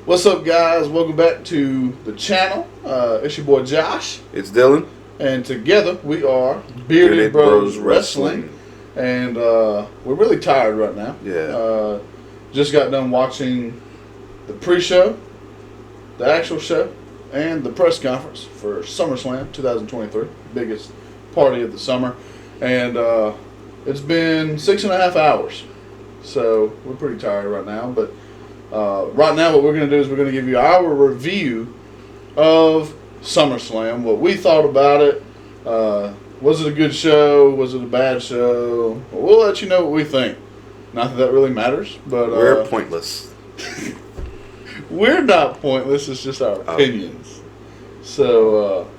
What's up, guys? Welcome back to the channel. It's your boy Josh, It's Dylan. and together we are Bearded Bros Wrestling. And we're really tired right now. Yeah. Just got done watching the pre-show, the actual show, and the press conference for SummerSlam 2023, biggest party of the summer. And it's been 6.5 hours, so we're pretty tired right now. But right now what we're going to do is we're going to give you our review of SummerSlam, what we thought about it. Was it a good show? Was it a bad show? We'll let you know what we think. Not that really matters, but We're pointless. we're not pointless. It's just our opinions. So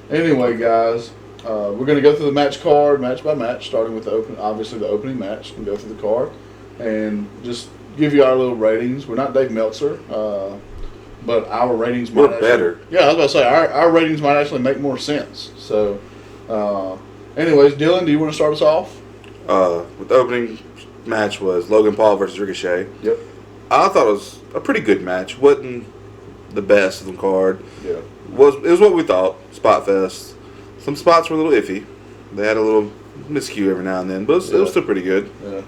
anyway, guys, we're going to go through the match card, match by match, starting with the opening match, and go through the card, and just give you our little ratings. We're not Dave Meltzer, but our ratings might We're better. Yeah, I was about to say our ratings might actually make more sense. So, anyways, Dylan, do you want to start us off? With the opening match was Logan Paul versus Ricochet. Yep. I thought it was a pretty good match. Wasn't the best of the card. Yeah. It was what we thought. Spot fest. Some spots were a little iffy. They had a little miscue every now and then, but it was still pretty good. Yeah.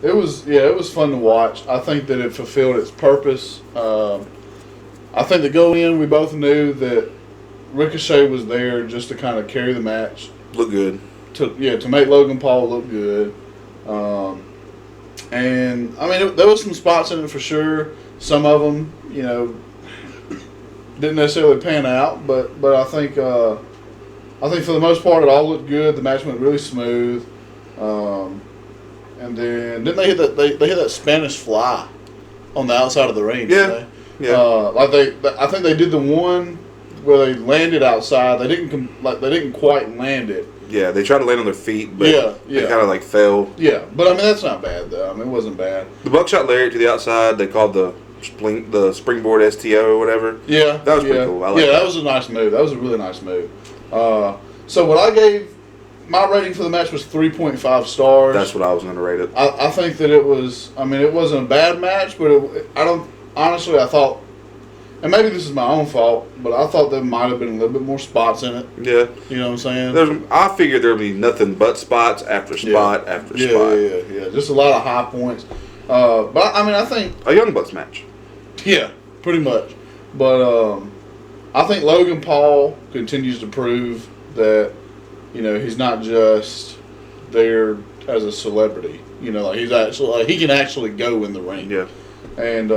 It was fun to watch. I think that it fulfilled its purpose. I think that going in, we both knew that Ricochet was there just to kind of carry the match. Look good. To make Logan Paul look good. And I mean, there was some spots in it for sure. Some of them, didn't necessarily pan out, but I think for the most part it all looked good. The match went really smooth. And then didn't they hit that? They hit that Spanish fly on the outside of the ring. Yeah. Yeah. I think they did the one where they landed outside. They didn't quite land it. Yeah, they tried to land on their feet, but they kind of fell. Yeah, but I mean that's not bad though. I mean it wasn't bad. The buckshot lariat to the outside, they called the springboard STO or whatever. Yeah, that was pretty cool. That was a nice move. That was a really nice move. So what I gave my rating for the match was 3.5 stars. That's what I was going to rate it. I think that it was. I mean, it wasn't a bad match, but I thought, and maybe this is my own fault, but I thought there might have been a little bit more spots in it. Yeah. You know what I'm saying? I figured there would be nothing but spots after spot after spot. Yeah. Just a lot of high points. But I mean, I think a Young Bucks match. Yeah, pretty much. But I think Logan Paul continues to prove that he's not just there as a celebrity. He's actually he can actually go in the ring. Yeah. And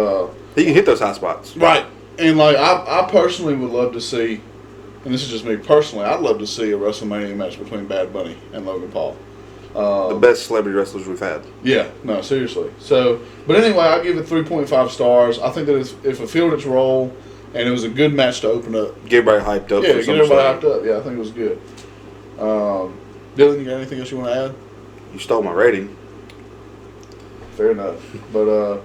he can hit those high spots. Right. And I personally would love to see, and this is just me personally, I'd love to see a WrestleMania match between Bad Bunny and Logan Paul. The best celebrity wrestlers we've had. Yeah, no, seriously. So, but anyway, I give it 3.5 stars. I think that it fulfilled its role, and it was a good match to open up. Get everybody hyped up. Yeah, get everybody hyped up. Yeah, I think it was good. Dylan, you got anything else you want to add? You stole my rating. Fair enough. But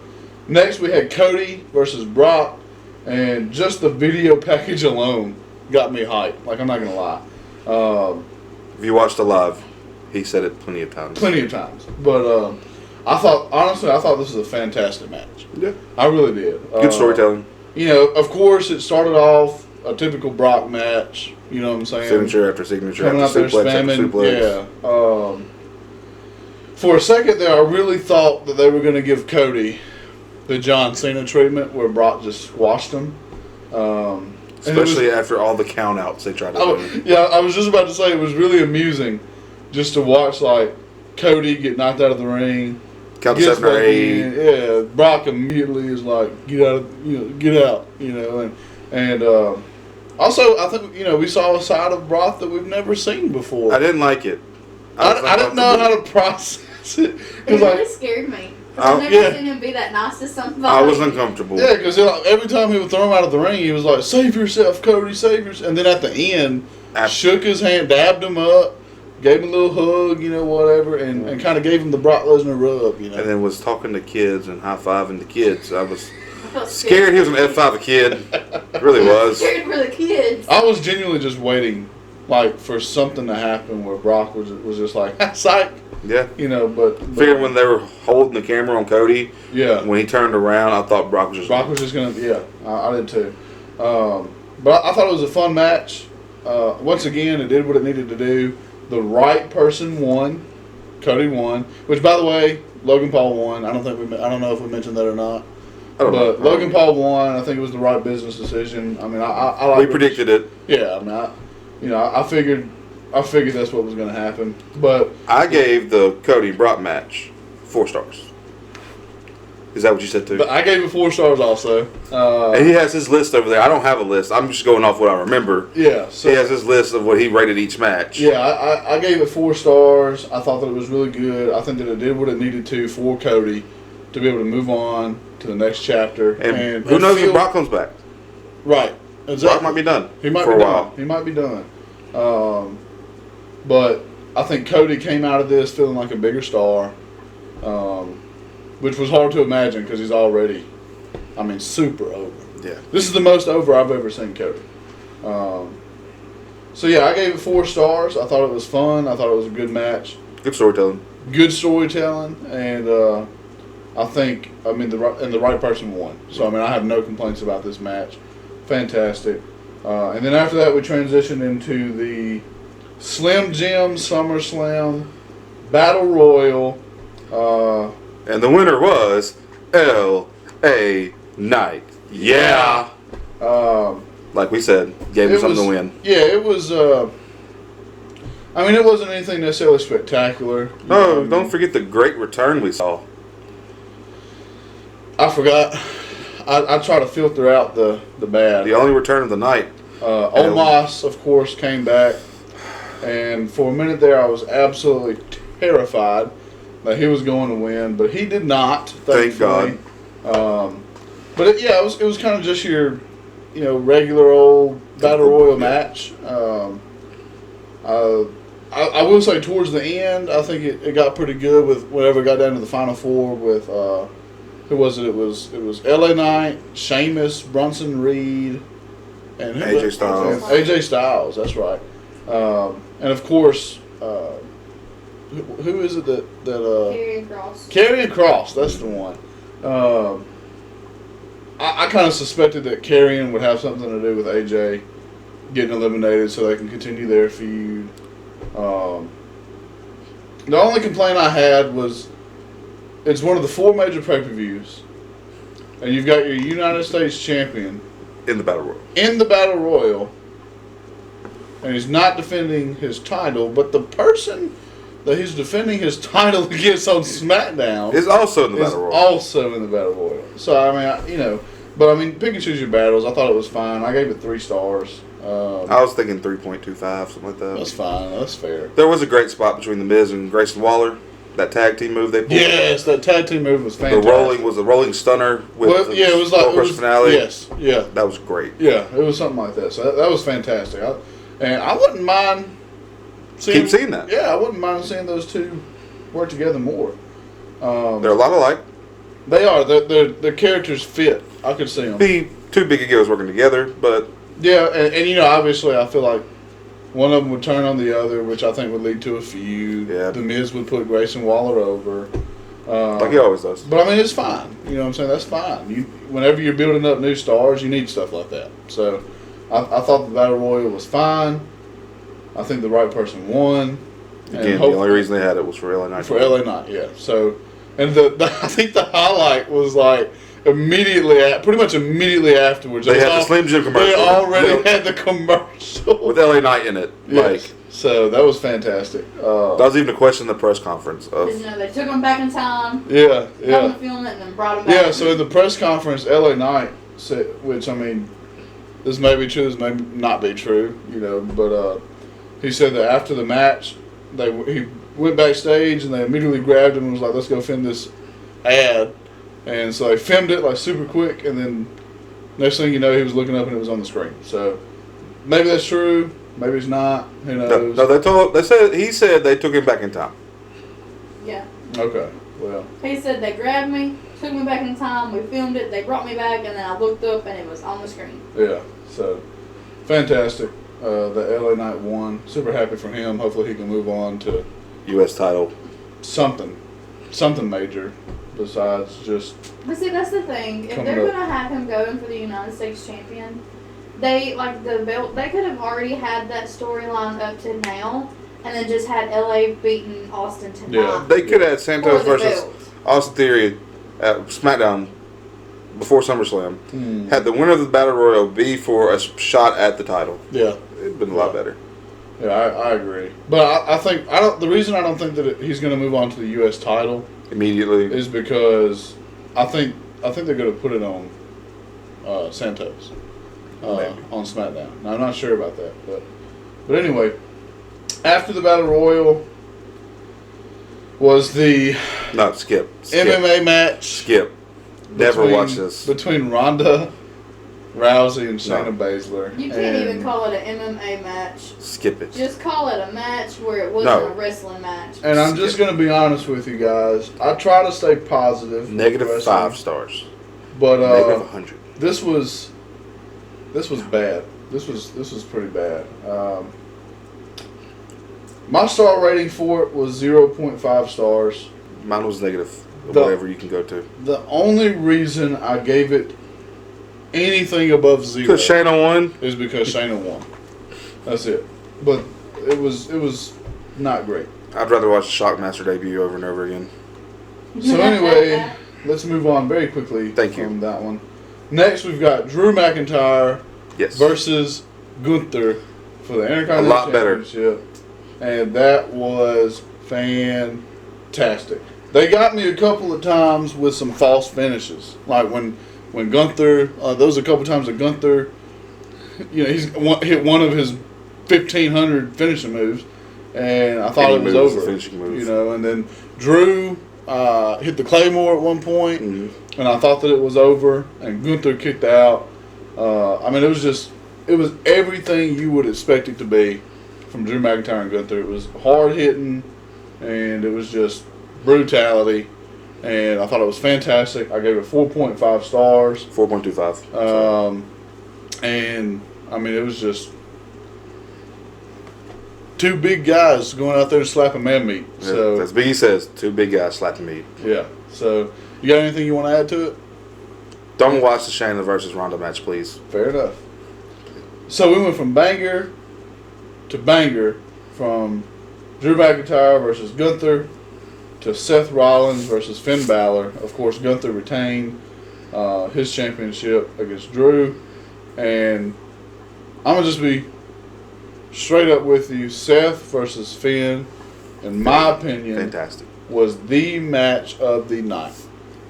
next we had Cody versus Brock, and just the video package alone got me hyped. Like, I'm not going to lie. If you watched the live, he said it plenty of times. But I thought this was a fantastic match. Yeah. I really did. Good storytelling. Of course, it started off a typical Brock match. You know what I'm saying? Signature after signature Coming after out there suplex spamming. after suplex. Yeah. For a second there, I really thought that they were going to give Cody the John Cena treatment where Brock just squashed him. Especially after all the countouts they tried to do. Yeah, I was just about to say it was really amusing just to watch Cody get knocked out of the ring. Count to 7 or 8. Yeah, Brock immediately is like, get out, and also I think we saw a side of Brock that we've never seen before. I didn't like it. I didn't know how to process it. It really scared me. I've never seen him be that nice to somebody. I was uncomfortable. Yeah, because every time he would throw him out of the ring, he was like, "Save yourself, Cody, save yourself." And then at the end, shook his hand, dabbed him up, gave him a little hug, whatever, and kind of gave him the Brock Lesnar rub, And then was talking to kids and high-fiving the kids. I was scared he was going to F5 a kid. Really was. Scared for the kids. I was genuinely just waiting like for something to happen where Brock was just like, psych, Yeah. but Figured when they were holding the camera on Cody, yeah, when he turned around, I thought Brock was just gonna, I did too. But I thought it was a fun match. Once again, it did what it needed to do. The right person won. Cody won, which, by the way, Logan Paul won. I don't know if we mentioned that or not. But Logan Paul won. I think it was the right business decision. I mean, I like. We predicted it. Yeah, I mean, I figured that's what was going to happen. But I gave the Cody Brock match 4 stars. Is that what you said too? But I gave it 4 stars also. And he has his list over there. I don't have a list. I'm just going off what I remember. Yeah. So he has his list of what he rated each match. Yeah, I gave it 4 stars. I thought that it was really good. I think that it did what it needed to for Cody to be able to move on to the next chapter. And who knows if Brock comes back? Right. Exactly. Brock might be done. He might for be a while. Done. He might be done. But I think Cody came out of this feeling like a bigger star. Which was hard to imagine because he's already, super over. Yeah. This is the most over I've ever seen Cody. So yeah, I gave it 4 stars. I thought it was fun. I thought it was a good match. Good storytelling. Good storytelling, and I think the right person won. So I have no complaints about this match. Fantastic. And then after that, we transitioned into the Slim Jim Summerslam Battle Royal. And the winner was L.A. Knight. Yeah. Like we said, gave him something to win. Yeah, it was. It wasn't anything necessarily spectacular. No, don't forget the great return we saw. I forgot. I try to filter out the bad. The only return of the night. Omos, of course, came back. And for a minute there, I was absolutely terrified that he was going to win, but he did not. Thank God. But it was kind of just your, regular old battle royal match. I will say towards the end, I think it got pretty good with whenever it got down to the final 4 with who was it? It was L.A. Knight, Sheamus, Bronson Reed, and AJ Styles. AJ Styles. That's right. And of course. Who is it that Karrion Kross. Karrion Kross, that's the one. I kind of suspected that Karrion would have something to do with AJ getting eliminated so they can continue their feud. The only complaint I had was it's one of the 4 major pay-per-views, and you've got your United States champion in the Battle Royal. And he's not defending his title, but the person that he's defending his title against on SmackDown is also in the Battle Royal. So pick and choose your battles. I thought it was fine. I gave it 3 stars. I was thinking 3.25, something like that. That's fine. That's fair. There was a great spot between The Miz and Grayson Waller. That tag team move they pulled. Yes, that tag team move was fantastic. The rolling stunner with it was like finale. Yes, yeah, that was great. Yeah, it was something like that. So that was fantastic. I wouldn't mind seeing that. Yeah, I wouldn't mind seeing those two work together more. They're a lot alike. They are. Their characters fit. I could see them. Be 2 big egos working together, but yeah, and obviously, I feel like one of them would turn on the other, which I think would lead to a feud. Yeah. The Miz would put Grayson Waller over. Like he always does. But it's fine. You know what I'm saying? That's fine. Whenever you're building up new stars, you need stuff like that. So I thought the Battle Royal was fine. I think the right person won. Again, the only reason they had it was for LA Knight. For LA Knight, yeah. So, and I think the highlight was like pretty much immediately afterwards. They had the Slim Jim commercial. They already had the commercial with LA Knight in it. Yes. So that was fantastic. That was even a question in the press conference. They took him back in time. Yeah. Got him to film it and then brought him back. Yeah. So in the press conference, LA Knight said, which this may be true, this may not be true, but he said that after the match, he went backstage and they immediately grabbed him and was like, "Let's go film this ad." And so they filmed it like super quick, and then next thing you know, he was looking up and it was on the screen. So maybe that's true, maybe it's not. Who knows? No, he said they took him back in time. Yeah. Okay. Well. He said they grabbed me, took me back in time. We filmed it. They brought me back, and then I looked up and it was on the screen. Yeah. So fantastic. The LA Knight won. Super happy for him. Hopefully he can move on to U.S. title. something major besides just. But see, that's the thing. If they're gonna have him going for the United States champion, they like the belt. They could have already had that storyline up to now, and then just had LA beating Austin tonight. Yeah, they could have had Santos versus belt. Austin Theory at SmackDown before SummerSlam. Had the winner of the Battle Royal be for a shot at the title. Yeah, it'd been a lot better. Yeah, I agree. But I think the reason I don't think that he's going to move on to the U.S. title immediately is because I think they're going to put it on Santos on SmackDown. Now, I'm not sure about that, but anyway, after the Battle Royal was the skip MMA match. Skip. Never watched this. Between Ronda Rousey and Shayna Baszler. You can't even call it an MMA match. Skip it. Just call it a match where it wasn't a wrestling match. And I'm just going to be honest with you guys. I try to stay positive. -5 stars. But -100. This was bad. This was pretty bad. My star rating for it was 0.5 stars. Mine was negative. Whatever you can go to. The only reason I gave it anything above 0 because Shayna won is because Shayna won. That's it. But it was not great. I'd rather watch the Shockmaster debut over and over again. So anyway, let's move on very quickly from that one. Next, we've got Drew McIntyre versus Gunther for the Intercontinental a lot Championship. And that was fantastic. They got me a couple of times with some false finishes. Like when Gunther, there was a couple of times that Gunther, he's hit one of his 1,500 finishing moves, and I thought it was over. And then Drew hit the Claymore at one point, and I thought that it was over, and Gunther kicked out. It was everything you would expect it to be from Drew McIntyre and Gunther. It was hard hitting, and it was just brutality, and I thought it was fantastic. I gave it 4.5 stars. 4.25. And it was just two big guys going out there and slapping man meat. So as Biggie says, two big guys slapping meat. Yeah. So you got anything you want to add to it? Don't watch the Shayna versus Ronda match, please. Fair enough. So we went from banger to banger, from Drew McIntyre versus Gunther to Seth Rollins versus Finn Balor. Of course, Gunther retained his championship against Drew. And I'm going to just be straight up with you. Seth versus Finn, in my opinion, fantastic, was the match of the night.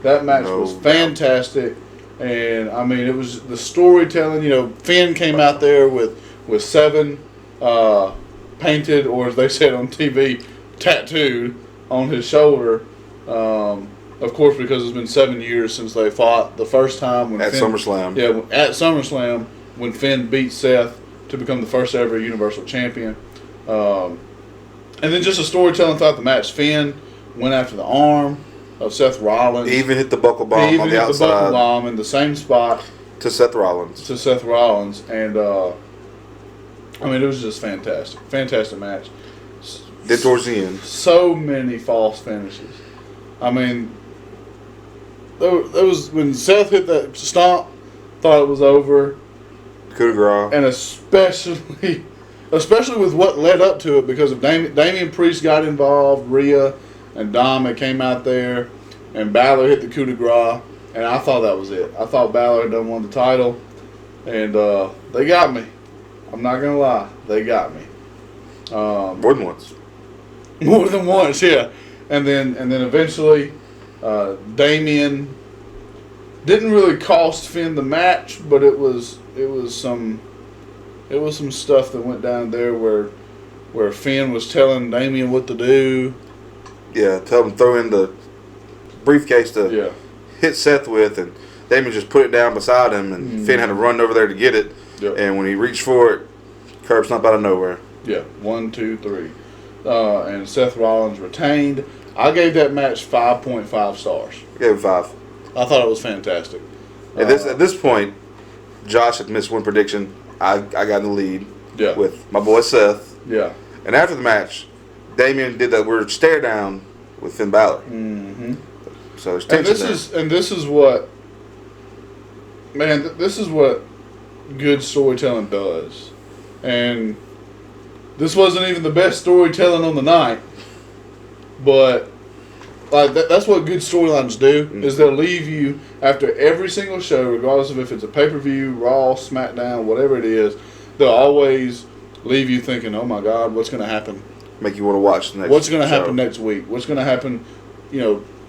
That match was fantastic. And, it was the storytelling. Finn came out there with 7 painted, or as they said on TV, tattooed on his shoulder. Of course, because it's been 7 years since they fought the first time. SummerSlam. Yeah, at SummerSlam, when Finn beat Seth to become the first ever Universal Champion. And then just a storytelling throughout the match. Finn went after the arm of Seth Rollins. He even hit the buckle bomb on the outside. He even hit the buckle bomb in the same spot. To Seth Rollins. And, it was just fantastic. Fantastic match. Then towards the end. So many false finishes. There was when Seth hit that stomp, thought it was over. Coup de grace. And especially with what led up to it, because of Damian Priest got involved, Rhea and Dom had came out there, and Balor hit the coup de grace, and I thought that was it. I thought Balor had done won the title, and they got me. I'm not gonna lie, they got me. More than once. More than once, yeah. And then eventually, Damian didn't really cost Finn the match, but it was some stuff that went down there where Finn was telling Damian what to do. Yeah, tell him throw in the briefcase to hit Seth with, and Damian just put it down beside him, and Finn had to run over there to get it. Yep. And when he reached for it, curb stomp out of nowhere. Yeah, 1, 2, 3. And Seth Rollins retained. I gave that match 5.5 stars. I gave it 5. I thought it was fantastic. At this point, Josh had missed one prediction. I got in the lead. with my boy Seth. Yeah. And after the match, Damian did that weird stare down with Finn Balor. Mm-hmm. So there's tension this is what, man, this is what good storytelling does. And this wasn't even the best storytelling on the night, but like that's what good storylines do. Mm-hmm. Is they'll leave you after every single show, regardless of if it's a pay-per-view, Raw, SmackDown, whatever it is. They'll always leave you thinking, "Oh my God, what's going to happen?" Make you want to watch the next. What's going to happen next week? What's going to happen?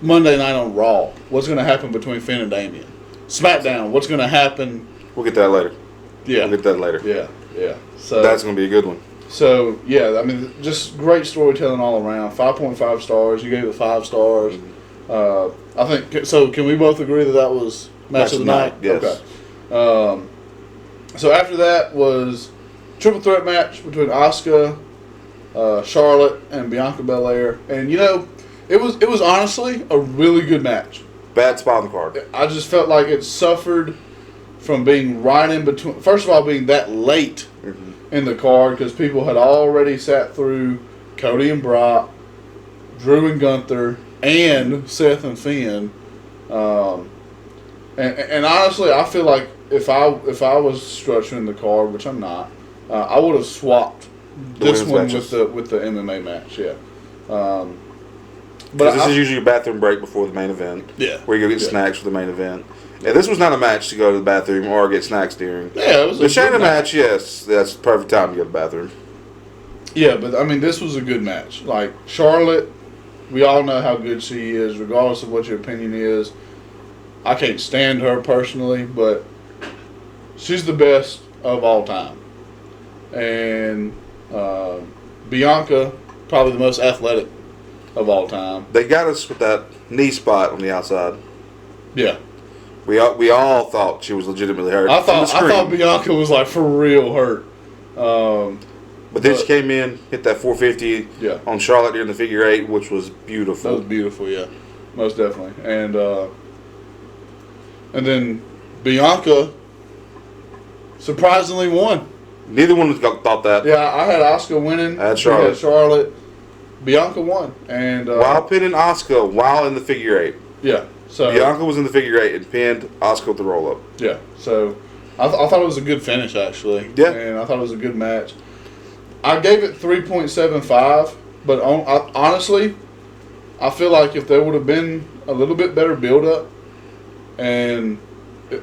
Monday night on Raw. What's going to happen between Finn and Damian? SmackDown. What's going to happen? We'll get that later. Yeah, we'll get that later. Yeah. So that's going to be a good one. So yeah, I mean, just great storytelling all around. 5.5 stars. You gave it 5 stars. Mm-hmm. I think so. Can we both agree that was match of the night? Yes. Okay. So after that was triple threat match between Asuka, Charlotte, and Bianca Belair, and it was honestly a really good match. Bad spot on the card. I just felt like it suffered from being right in between. First of all, being that late in the card because people had already sat through Cody and Brock, Drew and Gunther, and Seth and Finn. And honestly, I feel like if I was structuring the card, which I'm not, I would have swapped this one with the MMA match. Yeah. But this is usually a bathroom break before the main event. Yeah. Where you go get snacks for the main event. And this was not a match to go to the bathroom or get snacks during. Yeah, it was the Shayna match. Yes, that's the perfect time to go to the bathroom. Yeah, but I mean, this was a good match. Like Charlotte, we all know how good she is, regardless of what your opinion is. I can't stand her personally, but she's the best of all time. And Bianca, probably the most athletic of all time. They got us with that knee spot on the outside. Yeah. We all thought she was legitimately hurt. I thought Bianca was like for real hurt. But then she came in, hit that 450 on Charlotte during the figure 8, which was beautiful. That was beautiful, yeah. Most definitely. And then Bianca surprisingly won. Neither one thought that. Yeah, I had Asuka winning. I had Charlotte. Had Charlotte. Bianca won. And while pinning Asuka while in the figure 8. Yeah. So Bianca was in the figure 8 and pinned Asuka with the roll up. Yeah. So I thought it was a good finish actually. Yeah. And I thought it was a good match. I gave it 3.75, but honestly, I feel like if there would have been a little bit better build up and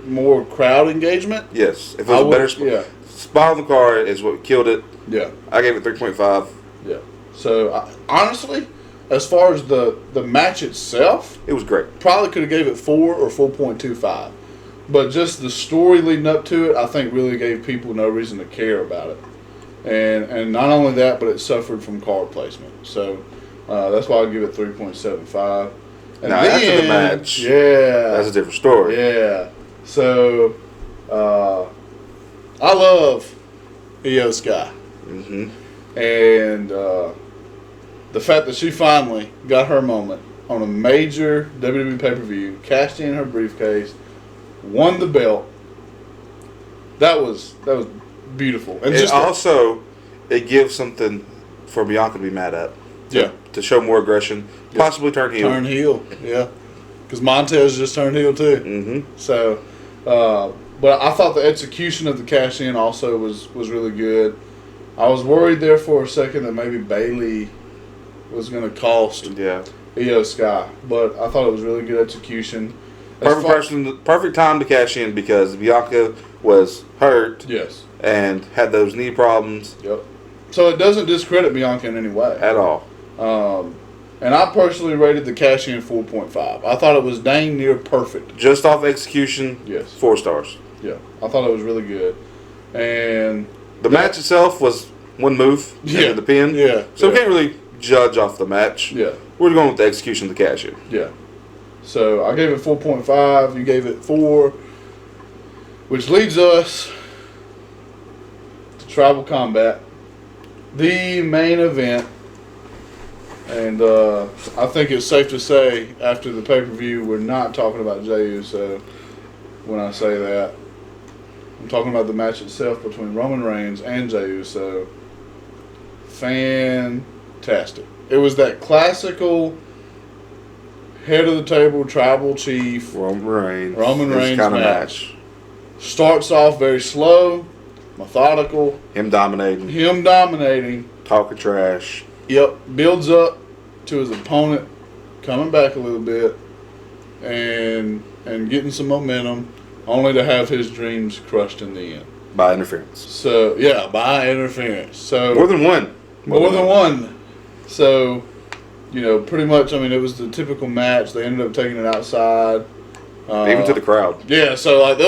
more crowd engagement. Yes. If it was a better spot on the card is what killed it. Yeah. I gave it 3.5. Yeah. So honestly, as far as the match itself, it was great. Probably could have gave it 4 or 4.25. But just the story leading up to it, I think really gave people no reason to care about it. And not only that, but it suffered from card placement. So that's why I give it 3.75. And now, after the match, yeah, that's a different story. Yeah. So I love Io Sky. Mm-hmm. And the fact that she finally got her moment on a major WWE pay-per-view, cashed in her briefcase, won the belt, that was beautiful. And it gives something for Bianca to be mad at. Yeah. To show more aggression, possibly turn heel. Turn heel, yeah. Because Montez just turned heel too. Mm-hmm. So, but I thought the execution of the cash in also was really good. I was worried there for a second that maybe Bayley was going to cost Io Sky, but I thought it was really good execution. Perfect time to cash in because Bianca was hurt. Yes. And had those knee problems. Yep. So it doesn't discredit Bianca in any way. At all. And I personally rated the cash in 4.5. I thought it was dang near perfect. Just off execution, yes. 4 stars. Yeah. I thought it was really good. And the match itself was one move into the pin. Yeah. So we can't really judge off the match. Yeah. We're going with the execution of the cash in. Yeah. So I gave it 4.5. You gave it 4. Which leads us to Tribal Combat. The main event. And I think it's safe to say after the pay-per-view we're not talking about Jey Uso when I say that. I'm talking about the match itself between Roman Reigns and Jey Uso. Fantastic. It was that classical head of the table tribal chief Roman Reigns kind of match. Starts off very slow, methodical. Him dominating. Talking trash. Yep. Builds up to his opponent coming back a little bit and getting some momentum, only to have his dreams crushed in the end. By interference. So, yeah, by interference. So More than one. So, pretty much, I mean, it was the typical match. They ended up taking it outside. Even to the crowd. Yeah, so, like,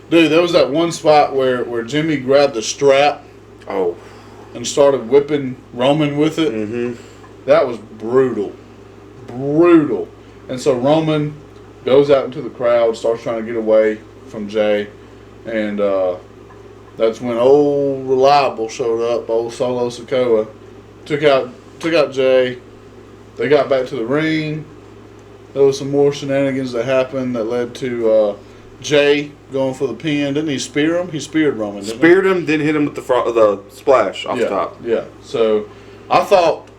dude, there was that one spot where Jimmy grabbed the strap. Oh. And started whipping Roman with it. Mm-hmm. That was brutal. And so Roman goes out into the crowd, starts trying to get away from Jey. And that's when old Reliable showed up, old Solo Sikoa. Took out Jey. They got back to the ring. There was some more shenanigans that happened that led to Jey going for the pin. Didn't he spear him? He speared Roman, didn't he? Speared him, then hit him with the splash off the top. Yeah. So I thought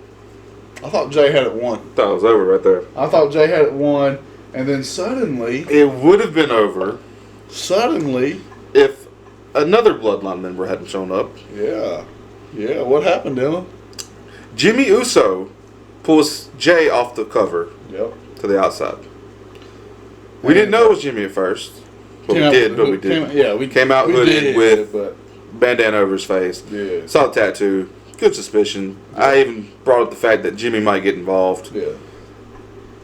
Jey had it won. I thought it was over right there. I thought Jey had it won, and then suddenly it would have been over. Suddenly, if another Bloodline member hadn't shown up. Yeah. What happened, Dylan? Jimmy Uso pulls Jey off the cover. Yep. To the outside. We didn't know it was Jimmy at first. But we did. We came out hooded with bandana over his face. Yeah. Saw the tattoo. Good suspicion. Yeah. I even brought up the fact that Jimmy might get involved. Yeah.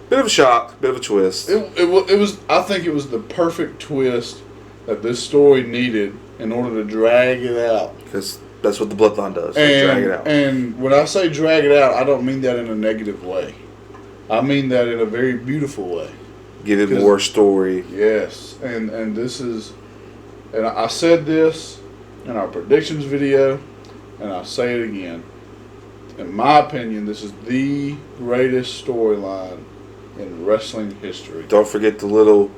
Bit of a shock. Bit of a twist. It was. I think it was the perfect twist that this story needed in order to drag it out. Because that's what the Bloodline does. They drag it out. And when I say drag it out, I don't mean that in a negative way. I mean that in a very beautiful way. Give it more story. Yes. And this is... And I said this in our predictions video, and I'll say it again. In my opinion, this is the greatest storyline in wrestling history. Don't forget the little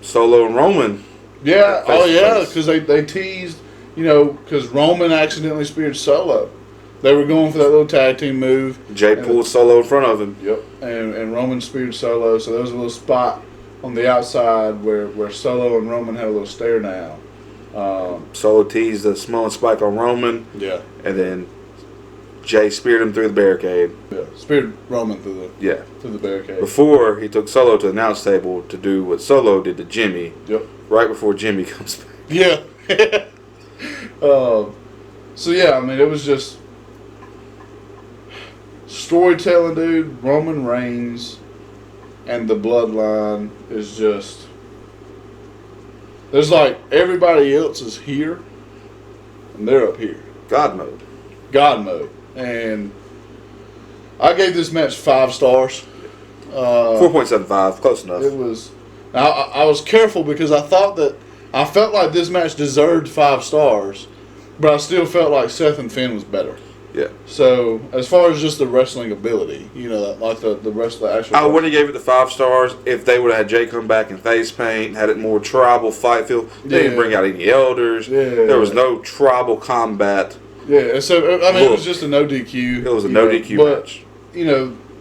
Solo and Roman. Yeah. Oh, yeah. Because they teased, because Roman accidentally speared Solo. They were going for that little tag team move. Jey pulled Solo in front of him. Yep. And Roman speared Solo. So there was a little spot on the outside where Solo and Roman had a little stare down. Solo teased the smelling spike on Roman. Yeah. And then Jey speared him through the barricade. Yeah. Speared Roman through the barricade. Before he took Solo to the announce table to do what Solo did to Jimmy. Yep. Right before Jimmy comes back. Yeah. So yeah, I mean, it was just storytelling, dude. Roman Reigns and the Bloodline is just... There's like everybody else is here, and they're up here. God mode. And I gave this match 5 stars. 4.75, close enough. It was... Now, I was careful because I felt like this match deserved 5 stars, but I still felt like Seth and Finn was better. Yeah. So, as far as just the wrestling ability, like the rest of the actual... I wouldn't have gave it the 5 stars if they would have had Jey come back in face paint, had it more tribal fight feel. They didn't bring out any elders. Yeah. There was no tribal combat. Yeah, so, I mean, it was just a no DQ. It was a no DQ match.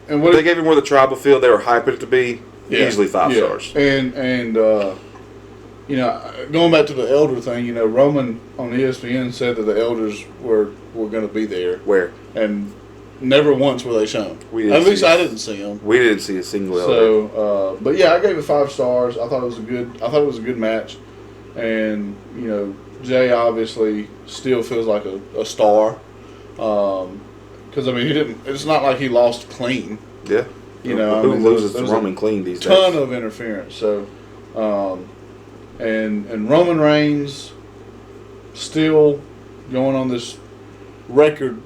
And what they gave it more the tribal feel they were hyping it to be. Yeah. Easily 5 stars. And going back to the elder thing, Roman on ESPN said that the elders were going to be there. Where? And never once were they shown. At least I didn't see them. We didn't see a single elder. So, but yeah, I gave it 5 stars. I thought it was a good match, and Jey obviously still feels like a star. Because I mean, it's not like he lost clean. Yeah. Who loses to Roman clean these days? Ton of interference. So, and Roman Reigns still going on this record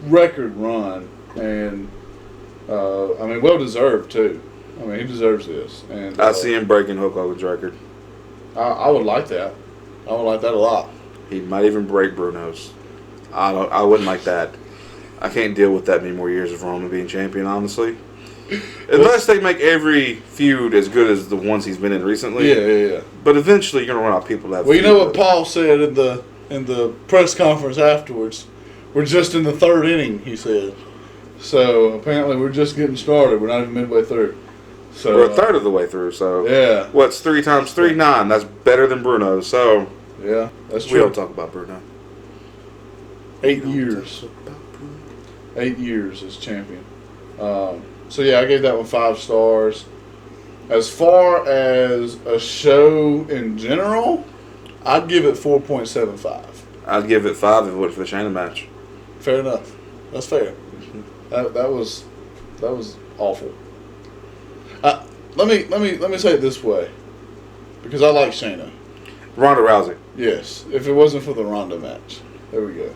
run, and I mean, well deserved too. I mean, he deserves this. And I see him breaking Hulk Hogan's record. I would like that. I would like that a lot. He might even break Bruno's. I wouldn't like that. I can't deal with that many more years of Roman being champion, honestly. Unless they make every feud as good as the ones he's been in recently. Yeah. But eventually, you're gonna run out of people that. Well, you know what Paul said in the press conference afterwards. We're just in the third inning, he said. So apparently, we're just getting started. We're not even midway through. So we're a third of the way through. So yeah. What's 3 times 3? 9. That's better than Bruno. So yeah, that's true. We don't talk about Bruno. 8 years. 8 years as champion. So yeah, I gave that one 5 stars. As far as a show in general, I'd give it 4.75. I'd give it 5 if it wasn't for the Shayna match. Fair enough. That's fair. That was awful. Let me say it this way, because I like Shayna. Ronda Rousey. Yes, if it wasn't for the Ronda match, there we go.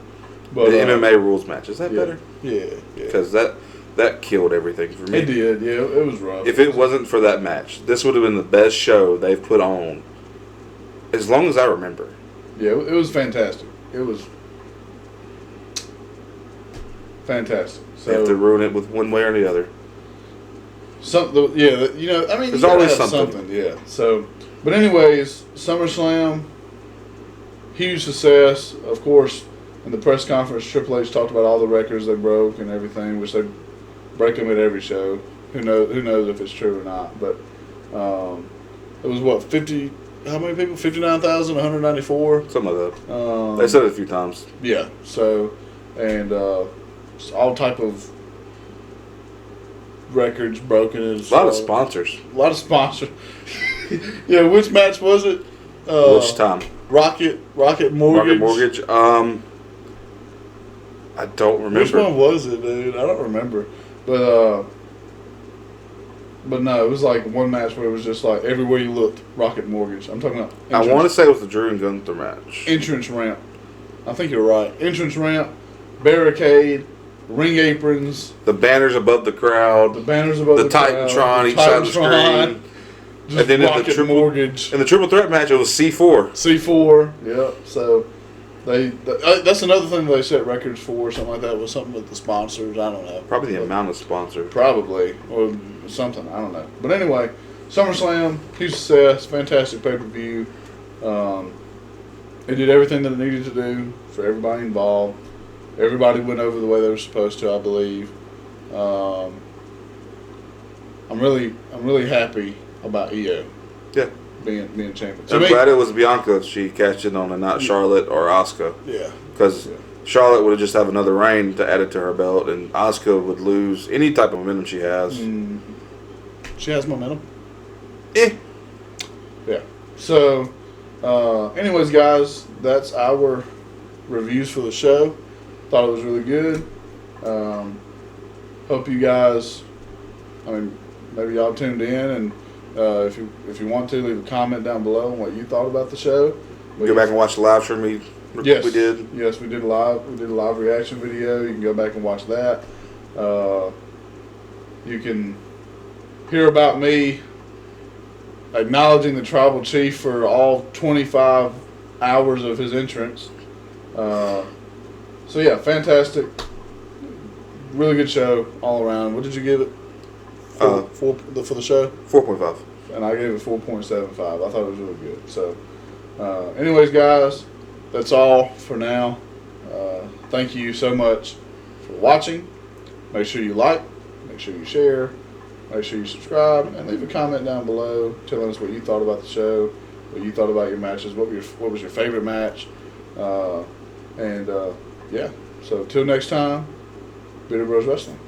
But the MMA rules match, is that better? Yeah. Because that killed everything for me. It did. Yeah, it was rough. If it wasn't for that match, this would have been the best show they've put on, as long as I remember. Yeah, it was fantastic. It was fantastic. So they have to ruin it with one way or the other. There's always something. Yeah. So, but anyways, SummerSlam, huge success. Of course, in the press conference, Triple H talked about all the records they broke and everything, which they break them at every show. Who knows if it's true or not? But it was what 50. How many people? 59,194. Something like that. They said it a few times. Yeah. So, and all type of records broken. A lot of sponsors. Yeah, which match was it? Which time? Rocket Mortgage. Rocket Mortgage. I don't remember. Which one was it, dude? I don't remember. But no, it was like one match where it was just like everywhere you looked, Rocket Mortgage. I'm talking about. I want to say it was the Drew and Gunther match. Entrance ramp. I think you're right. Entrance ramp, barricade, ring aprons, the banners above the crowd, the Titantron each side of the screen, and then Rocket Mortgage. In the triple threat match, it was C4. C4. Yep. So that's another thing they set records for, something like that. Was something with the sponsors. I don't know. Probably the amount of sponsors. Probably or something. I don't know. But anyway, SummerSlam, huge success, fantastic pay-per-view. It did everything that it needed to do for everybody involved. Everybody went over the way they were supposed to, I believe. I'm really happy about Io. Yeah. Being champion. I'm glad it was Bianca. She cashed in on it, not Charlotte or Asuka. Yeah. Because Charlotte would have just have another reign to add it to her belt, and Asuka would lose any type of momentum she has. She has momentum. Yeah. So, anyways, guys, that's our reviews for the show. Thought it was really good. Hope you guys, maybe y'all tuned in, and if you want to, leave a comment down below on what you thought about the show. Go back and watch the live stream we did. Yes, we did a live reaction video. You can go back and watch that. You can hear about me acknowledging the tribal chief for all 25 hours of his entrance. So yeah, fantastic. Really good show all around. What did you give it? For the show? 4.5. And I gave it 4.75. I thought it was really good. So, anyways, guys, that's all for now. Thank you so much for watching. Make sure you like, make sure you share, make sure you subscribe, and leave a comment down below telling us what you thought about the show, what you thought about your matches, what was your favorite match, yeah. So till next time, Bitter Bros Wrestling.